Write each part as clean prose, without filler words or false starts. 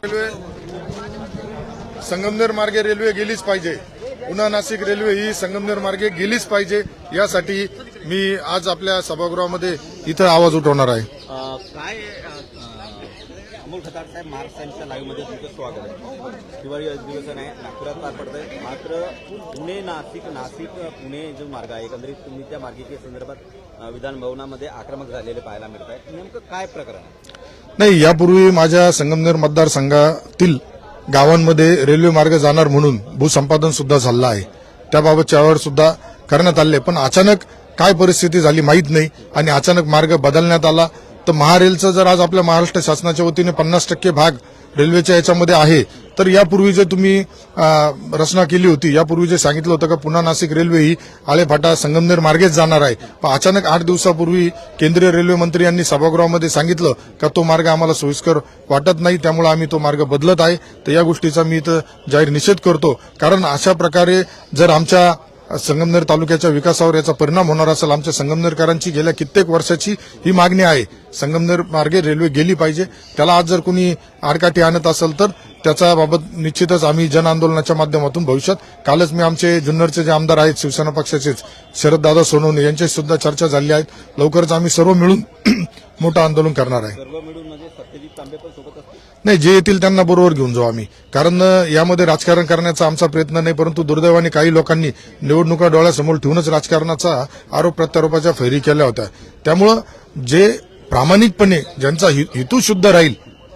Railway Sangamner मार्गे railway गेलीच पाहिजे। पुन्हा नाशिक रेल्वे ही संगमनेर मार्गे गेलीच पाहिजे, यासाठी मी आज आपल्या सभागृहामध्ये इथं आवाज उठवणार आहे। काय अमोल खताळ साहेब महाराष्ट्रांच्या लाईव्हमध्ये तुमचं स्वागत आहे। दिवाळी अधिवेशन आहे, नागपुरात पार पडतंय, मात्र पुणे नाशिक पुणे जो मार्ग आहे एकंदरीत तुम्ही त्या मार्गिकेसंदर्भात विधान भवनामध्ये आक्रमक झालेले पाहायला मिळत आहे। नेमकं काय प्रकरण आहे? नाही, यापूर्वी माझ्या संगमनेर मतदारसंघातील गावांमध्ये रेल्वे मार्ग जाणार म्हणून भूसंपादन सुद्धा झालं आहे, त्याबाबतचे अहवाल सुद्धा करण्यात आले, पण अचानक काय परिस्थिती झाली माहीत नाही आणि अचानक मार्ग बदलण्यात आला। तर महारेलचं जर आज आपल्या महाराष्ट्र शासनाच्या वतीने 50% भाग रेल्वेच्या याच्यामध्ये आहे, तर यापूर्वी जे तुम्ही रचना केली होती, यापूर्वी जे सांगितलं होतं का पुन्हा नाशिक रेल्वे ही आळेफाटा संगमनेर मार्गेच जाणार आहे, पण अचानक 8 दिवसापूर्वी केंद्रीय रेल्वे मंत्री यांनी सभागृहामध्ये सांगितलं का तो मार्ग आम्हाला सोयीस्कर वाटत नाही, त्यामुळे आम्ही तो मार्ग बदलत आहे। तर या गोष्टीचा मी इथं जाहीर निषेध करतो, कारण अशा प्रकारे जर आमच्या संगमनेर तालुक्याच्या विकासावर याचा परिणाम होणार असेल, आमच्या संगमनेरकरांची गेल्या कित्येक वर्षाची ही मागणी आहे, संगमनेर मार्गे रेल्वे गेली पाहिजे। त्याला आज जर कोणी आडकाठी आणत असेल तर त्याचा बाबत निश्चितच आम्ही जन आंदोलनाच्या माध्यमातून भविष्यात, कालच मी आमचे जुन्नरचे जे आमदार आहेत शिवसेना पक्षाचे शरददादा सोनवणे यांच्याशी सुद्धा चर्चा झाली आहे, लवकरच आम्ही सर्व मिळून मोठं आंदोलन करणार आहे। सर्व मिळून म्हणजे सत्यजित तांबे पण सोबत असतील? नाही, जे येतील त्यांना बरोबर घेऊन जाऊ आम्ही, कारण यामध्ये राजकारण करण्याचा आमचा प्रयत्न नाही, परंतु दुर्दैवाने काही लोकांनी निवडणुका डोळ्यासमोर ठेवूनच राजकारणाचा आरोप प्रत्यारोपाच्या फैरी केल्या होत्या। त्यामुळं जे प्रामाणिकपणे ज्यांचा हेतू शुद्ध राहील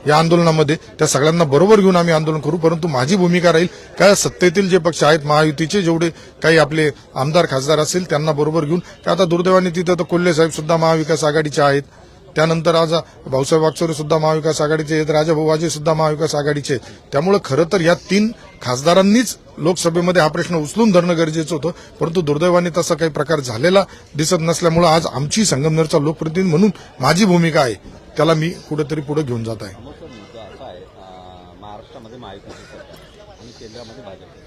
या आंदोलनामध्ये, त्या सगळ्यांना बरोबर घेऊन आम्ही आंदोलन करू, परंतु माझी भूमिका राहील काय सत्तेतील जे पक्ष आहेत महायुतीचे जेवढे काही आपले आमदार खासदार असतील त्यांना बरोबर घेऊन, आता दुर्दैवाने तिथं तर कोल्हे साहेब सुद्धा महाविकास आघाडीचे आहेत, त्यानंतर आज भाऊसाहेब वागचौरे सुद्धा महाविकास आघाडीचे आहेत, राजाभाऊ वाजे सुद्धा महाविकास आघाडीचे। त्यामुळे खरं तर या 3 खासदारांनीच लोकसभेमध्ये हा प्रश्न उचलून धरणं गरजेचं होतं, परंतु दुर्दैवाने तसा काही प्रकार झालेला दिसत नसल्यामुळे आज आमची संगमनेरचा लोकप्रतिनिधी म्हणून माझी भूमिका आहे त्याला मी कुठेतरी पुढे घेऊन जात आहे। मुद्दा असा आहे, महाराष्ट्रामध्ये महायुतीचे सरकार आणि केंद्रामध्ये भाजप,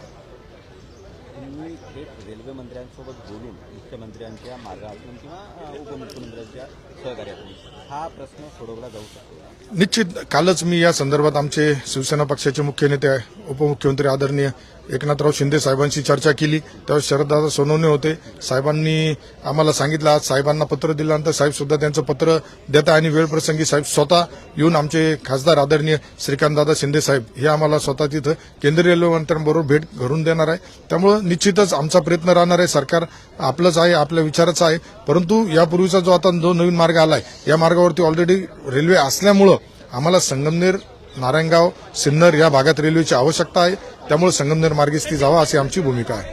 तुम्ही थेट रेल्वे मंत्र्यांसोबत बोलून मुख्यमंत्र्यांच्या मार्गातून किंवा उपमुख्यमंत्र्यांच्या सहकार्यातून हा प्रश्न सोडवला जाऊ शकतो? निश्चित, कालच मी या संदर्भात आमचे शिवसेना पक्षाचे मुख्य नेते उपमुख्यमंत्री आदरणीय एकनाथराव शिंदे साहेबांशी चर्चा केली, त्यावेळेस शरददादा सोनवणे होते, साहेबांनी आम्हाला सांगितलं, आज साहेबांना पत्र दिल्यानंतर साहेब सुद्धा त्यांचं पत्र देत आहे आणि वेळप्रसंगी साहेब स्वतः येऊन आमचे खासदार आदरणीय श्रीकांतदादा शिंदे साहेब हे आम्हाला स्वतः तिथं केंद्रीय रेल्वे मंत्र्यांबरोबर भेट घडून देणार आहे। त्यामुळे निश्चितच आमचा प्रयत्न राहणार आहे, सरकार आपलंच आहे, आपल्या विचाराचं आहे, परंतु यापूर्वीचा जो आता जो नवीन मार्ग आलाय या मार्गावरती ऑलरेडी रेल्वे असल्यामुळं आम्हाला संगमनेर, नारायणगाव, सिन्नर या भागात रेल्वेची आवश्यकता आहे, त्यामुळे संगमनेर मार्गेच ती जावा अशी आमची भूमिका आहे।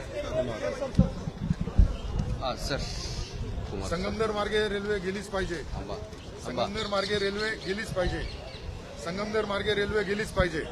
संगमनेर मार्गे रेल्वे गेलीच पाहिजे, संगमनेर मार्गे रेल्वे गेलीच पाहिजे, संगमनेर मार्गे रेल्वे गेलीच पाहिजे।